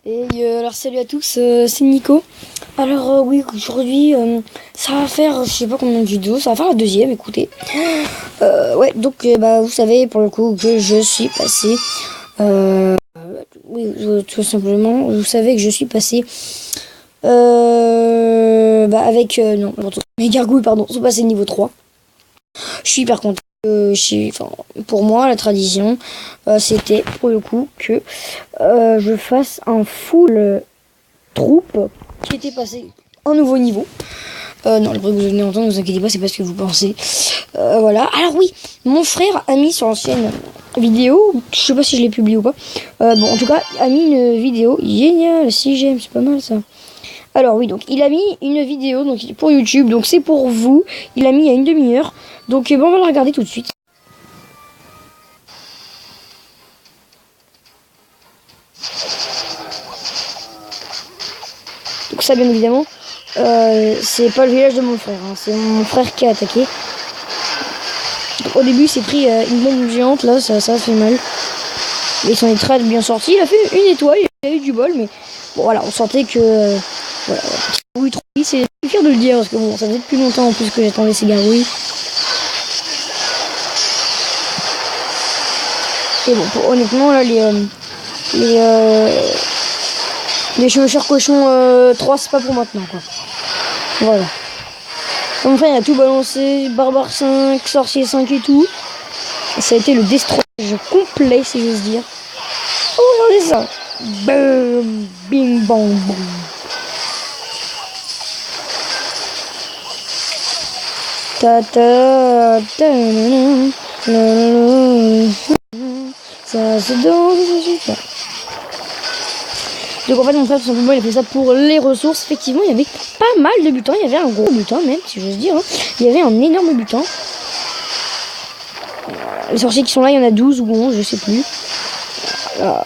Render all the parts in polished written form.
Alors salut à tous, c'est Nico. Alors oui, aujourd'hui ça va faire je sais pas combien de vidéos, ça va faire la deuxième, écoutez. Ouais, donc bah vous savez pour le coup que je suis passé oui, tout simplement, vous savez que je suis passé avec non, mes gargouilles pardon, sont passés niveau 3. Je suis hyper content. Pour moi, la tradition, c'était pour le coup que je fasse un full troupe qui était passé un nouveau niveau. Non, le bruit que vous venez d'entendre, ne vous inquiétez pas, c'est pas ce que vous pensez. Voilà. Alors oui, mon frère a mis sur l'ancienne vidéo, je sais pas si je l'ai publié ou pas. Bon, en tout cas, a mis une vidéo géniale, si j'aime, c'est pas mal ça. Alors oui, donc il a mis une vidéo donc pour YouTube, donc c'est pour vous. Il a mis il y a une demi-heure. Donc bon, on va la regarder tout de suite. Donc ça, bien évidemment, c'est pas le village de mon frère, hein, c'est mon frère qui a attaqué. Donc, au début, c'est pris une bombe géante, là, ça a fait mal. Mais il s'en est très bien sorti. Il a fait une étoile, il a eu du bol, mais bon, voilà, on sentait que voilà, oui, trop, c'est fier de le dire parce que bon, ça faisait depuis longtemps en plus que j'attendais ces gargouilles. Et bon, honnêtement, là, les chevaucheurs cochons 3, c'est pas pour maintenant, quoi. Voilà. Mon frère, il a tout balancé, barbare 5, sorcier 5 et tout. Et ça a été le destroyage complet, si j'ose dire. Oh, regardez ça. Boom, bing, bang, boum. Ta ta ta ça se danse, c'est super. Donc en fait mon frère tout simplement il a fait ça pour les ressources. Effectivement il y avait pas mal de butins, il y avait un gros butin même si j'ose dire, hein. Il y avait un énorme butin. Les sorciers qui sont là il y en a 12 ou 11 je sais plus. Là,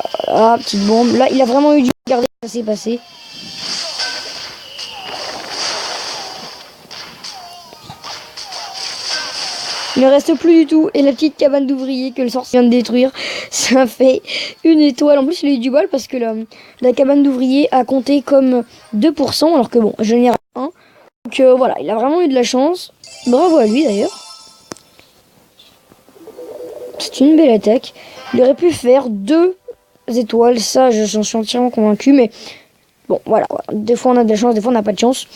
petite bombe, là il a vraiment eu du garder, ça s'est passé. Il ne reste plus du tout. Et la petite cabane d'ouvriers que le sorcier vient de détruire, ça fait une étoile. En plus, il a eu du bol parce que la cabane d'ouvriers a compté comme 2%, alors que bon, je n'ai rien. Donc voilà, il a vraiment eu de la chance. Bravo à lui d'ailleurs. C'est une belle attaque. Il aurait pu faire 2 étoiles, ça j'en suis entièrement convaincu. Mais bon, voilà. Des fois on a de la chance, des fois on n'a pas de chance.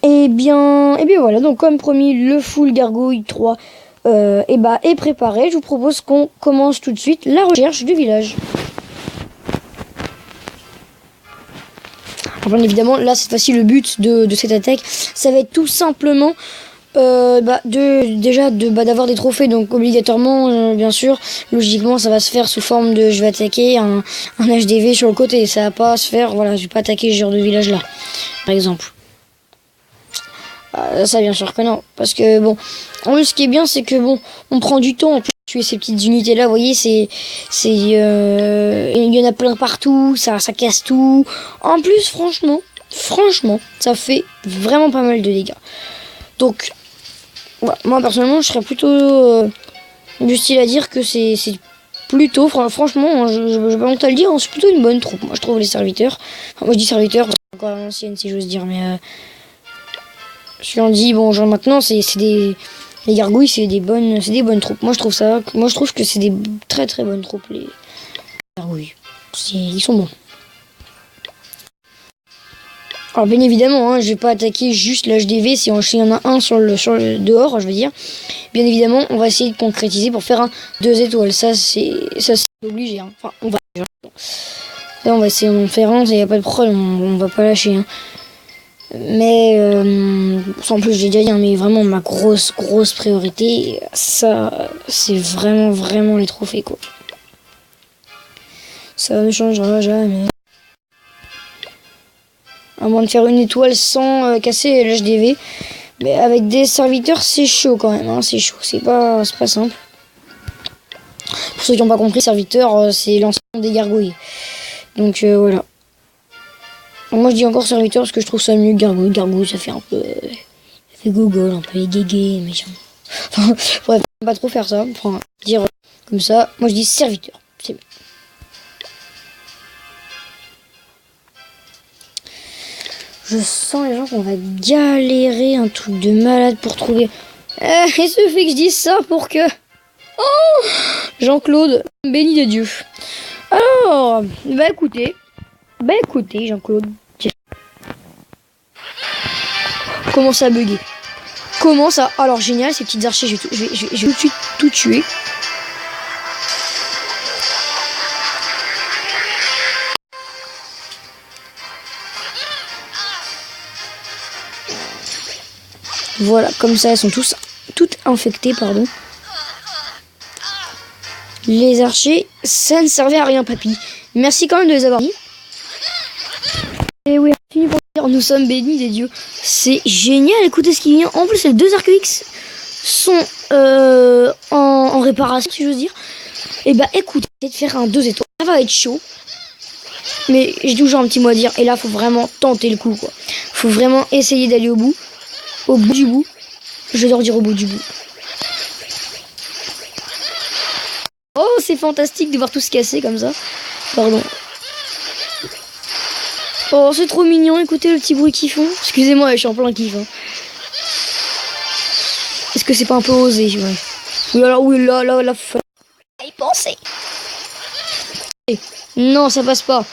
Et bien voilà, donc comme promis, le full gargouille 3 est préparé. Je vous propose qu'on commence tout de suite la recherche du village. Alors bien évidemment, là cette fois-ci le but de cette attaque, ça va être tout simplement d'avoir des trophées. Donc obligatoirement, bien sûr, logiquement ça va se faire sous forme de je vais attaquer un HDV sur le côté. Ça va pas se faire, voilà, je vais pas attaquer ce genre de village là, par exemple. Ça bien sûr que non, parce que bon, en plus ce qui est bien c'est que bon, on prend du temps pour tuer ces petites unités là, vous voyez, il y en a plein partout, ça casse tout. En plus franchement, ça fait vraiment pas mal de dégâts. Donc voilà, moi personnellement je serais plutôt du style à dire que c'est plutôt, franchement, je vais pas honte à le dire, c'est plutôt une bonne troupe. Moi je trouve les serviteurs, enfin, moi je dis serviteurs, c'est encore à l'ancienne si j'ose dire, mais je suis en dit bon genre maintenant les gargouilles c'est des bonnes troupes. Moi je trouve que c'est des très très bonnes troupes les gargouilles. Ils sont bons. Alors bien évidemment hein, je vais pas attaquer juste l'HDV si il y en a un sur le dehors, je veux dire. Bien évidemment, on va essayer de concrétiser pour faire un 2 étoiles. Ça c'est obligé hein. Enfin, on va essayer d'en faire un, il y a pas de problème, on va pas lâcher hein. Mais en plus j'ai déjà dit, mais vraiment ma grosse priorité, ça c'est vraiment les trophées quoi. Ça ne changera jamais. À moins de faire une étoile sans casser l'HDV. Mais avec des serviteurs c'est chaud quand même, hein, c'est chaud, c'est pas simple. Pour ceux qui n'ont pas compris, serviteur c'est l'ensemble des gargouilles. Donc voilà. Moi je dis encore serviteur parce que je trouve ça mieux que gargouille. Gargouille ça fait un peu gogol, un peu égégué, méchant. Enfin bref, on va pas trop faire ça. Enfin, dire comme ça. Moi je dis serviteur, c'est mieux. Je sens les gens qu'on va galérer un truc de malade pour trouver. Et ce fait que je dise ça pour que... Oh, Jean-Claude, béni de Dieu. Alors, bah écoutez, Jean-Claude. Comment ça a bugué? Comment ça? Alors génial, ces petites archers, je vais tout de suite tout tuer. Voilà, comme ça, elles sont toutes infectées, pardon. Les archers, ça ne servait à rien, papy. Merci quand même de les avoir mis. Et oui, fini pour dire, nous sommes bénis des dieux. C'est génial, écoutez ce qui vient. En plus, les 2 arcs X sont en réparation, si j'ose dire. Et bah écoutez, de faire un 2 étoiles, ça va être chaud. Mais j'ai toujours un petit mot à dire. Et là, faut vraiment tenter le coup, quoi. Faut vraiment essayer d'aller au bout. Au bout du bout. Je dois dire au bout du bout. Oh, c'est fantastique de voir tout se casser comme ça. Pardon. Oh, c'est trop mignon. Écoutez le petit bruit qu'ils font. Excusez-moi, je suis en plein kiff. Hein. Est-ce que c'est pas un peu osé, ouais. Oui, là, la fin. Y penser. Non, ça passe pas.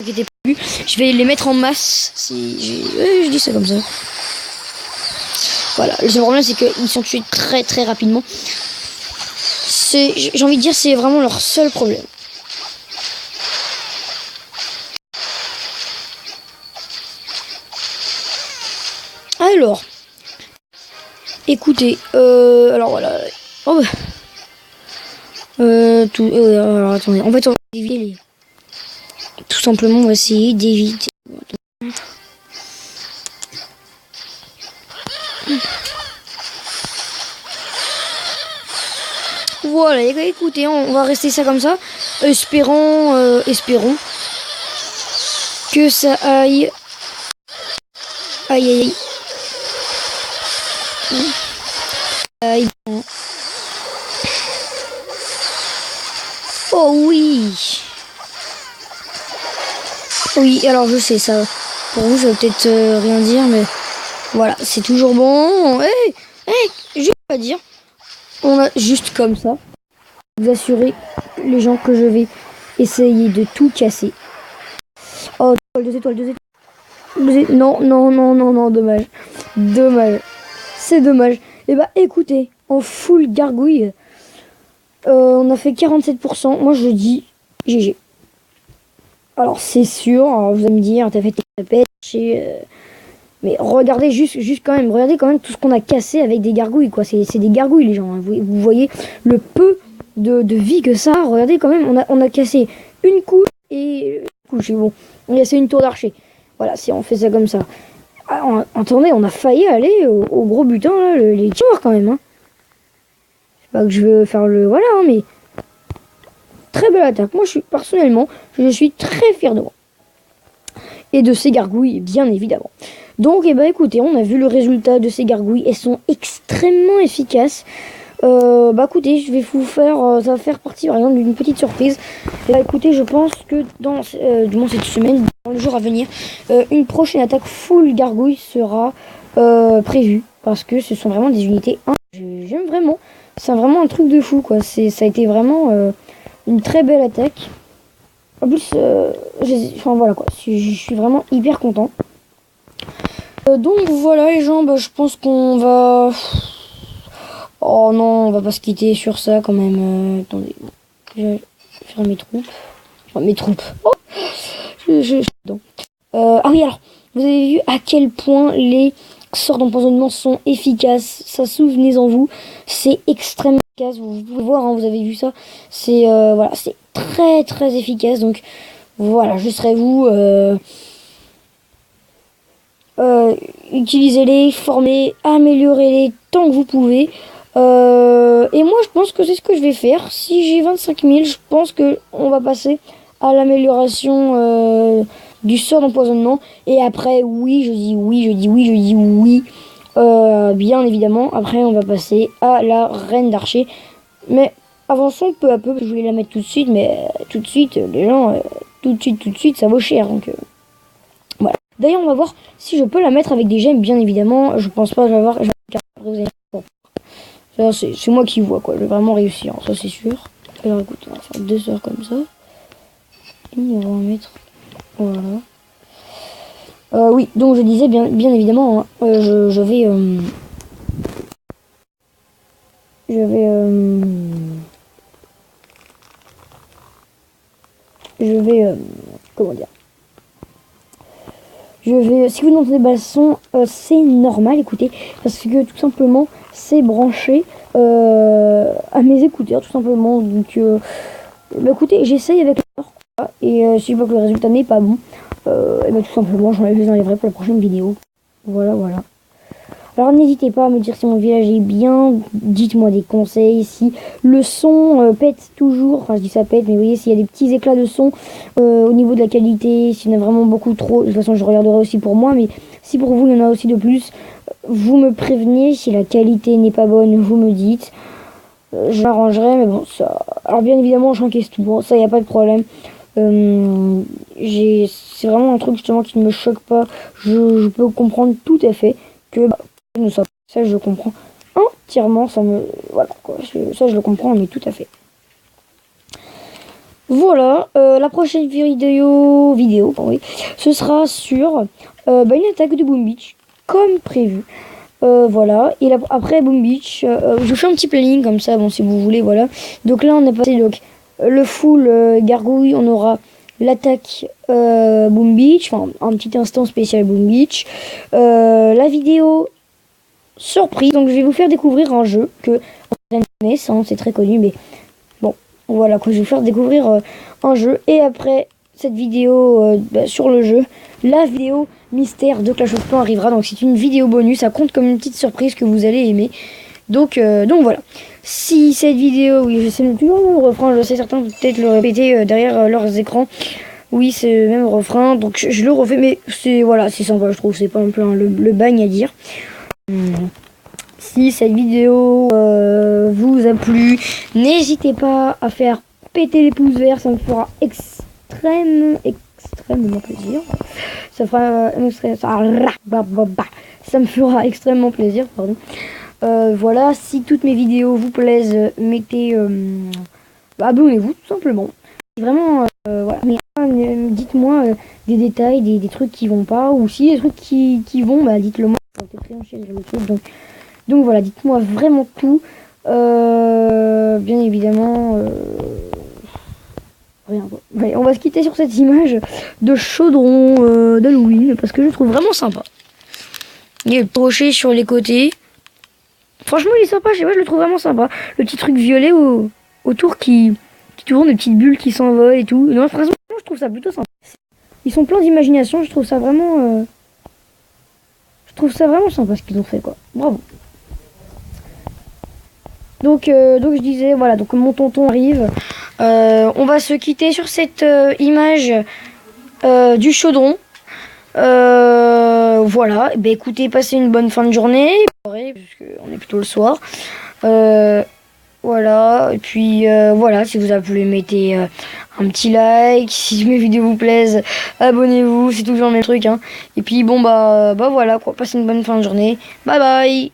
Je vais les mettre en masse. Si je dis ça comme ça. Voilà, le seul problème c'est qu'ils sont tués très très rapidement. J'ai envie de dire c'est vraiment leur seul problème. Alors, écoutez, alors voilà. Oh, alors attendez, en fait on va éviter les... Tout simplement on va essayer d'éviter. Voilà, écoutez, on va rester ça comme ça. Espérons que ça aille. Aïe. Aïe. Oh oui. Oui, alors je sais ça. Pour vous, ça va peut-être rien dire, mais voilà, c'est toujours bon. Juste à dire. On a juste comme ça. Vous assurer les gens que je vais essayer de tout casser. Oh, 2 étoiles. Non, dommage. C'est dommage. Et bah écoutez, en full gargouille, on a fait 47%. Moi je dis GG. Alors c'est sûr, alors, vous allez me dire, t'as fait tes répètes, mais regardez juste quand même tout ce qu'on a cassé avec des gargouilles, quoi. C'est des gargouilles, les gens. Hein. Vous voyez le peu de vie que ça. Regardez quand même, on a cassé une couche et une couche. Bon, on a cassé une tour d'archer. Voilà, si on fait ça comme ça. Ah, attendez, on a failli aller au gros butin, là, les tueurs quand même. Hein. C'est pas que je veux faire le... Voilà, hein, mais... Très belle attaque. Moi, personnellement, je suis très fier de moi. Et de ces gargouilles, bien évidemment. Donc, écoutez, on a vu le résultat de ces gargouilles. Elles sont extrêmement efficaces. Écoutez, je vais vous faire... ça va faire partie, par exemple, d'une petite surprise. Écoutez, je pense que dans du moins cette semaine, dans le jour à venir, une prochaine attaque full gargouille sera prévue. Parce que ce sont vraiment des unités... J'aime vraiment. C'est vraiment un truc de fou, quoi. Ça a été vraiment une très belle attaque. En plus, voilà quoi, je suis vraiment hyper content. Donc voilà les gens, je pense qu'on va... Oh non, on va pas se quitter sur ça quand même. Attendez, je vais faire mes troupes. Enfin, mes troupes. Oh ah oui, alors, vous avez vu à quel point les sorts d'empoisonnement sont efficaces. Ça, souvenez-en vous, c'est extrêmement efficace. Vous pouvez voir, hein, vous avez vu ça. C'est voilà, c'est très très efficace. Donc voilà, je serai vous. Utilisez-les, formez, améliorez-les tant que vous pouvez. Et moi, je pense que c'est ce que je vais faire. Si j'ai 25 000, je pense que on va passer à l'amélioration du sort d'empoisonnement. Et après, oui, je dis oui. Bien évidemment, après, on va passer à la reine d'archer. Mais avançons peu à peu. Je voulais la mettre tout de suite, mais tout de suite, les gens, tout de suite, ça vaut cher. Donc voilà. D'ailleurs, on va voir si je peux la mettre avec des gemmes, bien évidemment. Je pense pas que je vais avoir... Ça, c'est moi qui vois, quoi. Je vais vraiment réussir, ça c'est sûr. Alors écoute, on va faire 2 heures comme ça. Et on va en mettre... Voilà. Oui, donc je disais bien évidemment, hein, je vais... comment dire, si vous entendez le son, c'est normal, écoutez, parce que tout simplement c'est branché à mes écouteurs, tout simplement. Donc bah, écoutez, j'essaye avec l'heure, et si je vois que le résultat n'est pas bon, et bah, tout simplement je les enlèverai pour la prochaine vidéo. Voilà. Alors n'hésitez pas à me dire si mon village est bien, dites-moi des conseils, si le son pète toujours, enfin je dis ça pète, mais vous voyez s'il y a des petits éclats de son au niveau de la qualité, s'il y en a vraiment beaucoup trop, de toute façon je regarderai aussi pour moi, mais si pour vous il y en a aussi de plus, vous me prévenez, si la qualité n'est pas bonne, vous me dites, je m'arrangerai, mais bon ça, alors bien évidemment j'encaisse tout, bon, ça y a pas de problème. C'est vraiment un truc justement qui ne me choque pas, je peux comprendre tout à fait que... ça je comprends entièrement, voilà quoi, ça je le comprends mais tout à fait. Voilà, la prochaine vidéo oui, ce sera sur une attaque de Boom Beach comme prévu. Voilà, et après Boom Beach, je fais un petit planning comme ça, bon si vous voulez, voilà. Donc là on a passé donc le full gargouille, on aura l'attaque Boom Beach, enfin un petit instant spécial Boom Beach, la vidéo surprise, donc je vais vous faire découvrir un jeu que c'est très connu, mais bon voilà quoi, je vais vous faire découvrir un jeu, et après cette vidéo sur le jeu, la vidéo mystère de Clash of Clans arrivera, donc c'est une vidéo bonus, ça compte comme une petite surprise que vous allez aimer, donc voilà. Si cette vidéo, oui je sais toujours le même refrain, je sais certains peut-être le répéter derrière leurs écrans, oui c'est le même refrain, donc je le refais, mais c'est voilà, c'est sympa je trouve, c'est pas un peu le bagne à dire. Si cette vidéo vous a plu, n'hésitez pas à faire péter les pouces verts, ça me fera extrêmement plaisir. Ça me fera extrêmement plaisir, pardon. Voilà, si toutes mes vidéos vous plaisent, mettez abonnez-vous tout simplement. Vraiment voilà. Mais dites-moi des détails, des trucs qui vont pas, ou si des trucs qui vont, bah dites-le moi. Donc voilà, dites-moi vraiment tout. Bien évidemment, rien. Ouais, on va se quitter sur cette image de chaudron d'Halloween parce que je le trouve vraiment sympa. Il y a le rocher sur les côtés. Franchement, il est sympa. Je sais pas, je le trouve vraiment sympa. Le petit truc violet autour qui tourne, des petites bulles qui s'envolent et tout. Non, franchement, je trouve ça plutôt sympa. Ils sont pleins d'imagination. Je trouve ça vraiment sympa ce qu'ils ont fait, quoi. Bravo. Donc je disais, voilà, donc mon tonton arrive. On va se quitter sur cette image du chaudron. Voilà, bah, écoutez, passez une bonne fin de journée, puisqu'on est plutôt le soir. Voilà, et puis voilà, si vous avez plu, mettez un petit like. Si mes vidéos vous plaisent, abonnez-vous, c'est toujours le même truc, hein. Et puis bon bah voilà quoi, passez une bonne fin de journée. Bye bye.